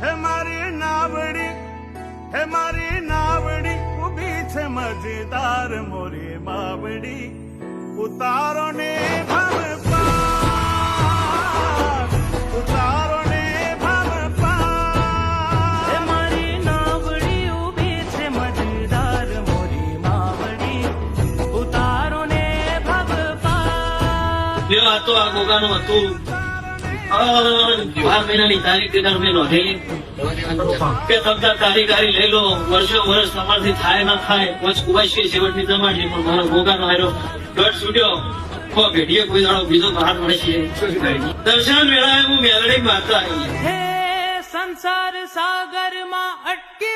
હે મારી નાવડી, હે મારી નાવડી ઉભી છે મજેદાર મોરી માવડી, ઉતારો ને ભવ પાર, ઉતારો ને ભવ પાર. હે મારી નાવડી ઊભી છે મજેદાર મોરી માવડી, ઉતારો ને ભવ પાર. જે વાતો આ ગોગાનું હતું 12 મહિનાની તારીખ મેં નોંધેલી કે તમતા કારીગરી લઈ લો, વર્ષો વર્ષ તમારાથી થાય ના થાય, વચ કુવાશી છેવટની જમાડી, પણ મારો ગોગાનો હારો દોઢ છૂટ્યો. ભેટીએ કોઈ દાડો બીજો બહાર મળે છે. દર્શન વેળાએ હું મેલડી માતા આવી. હે સંસાર સાગરમાં અટકી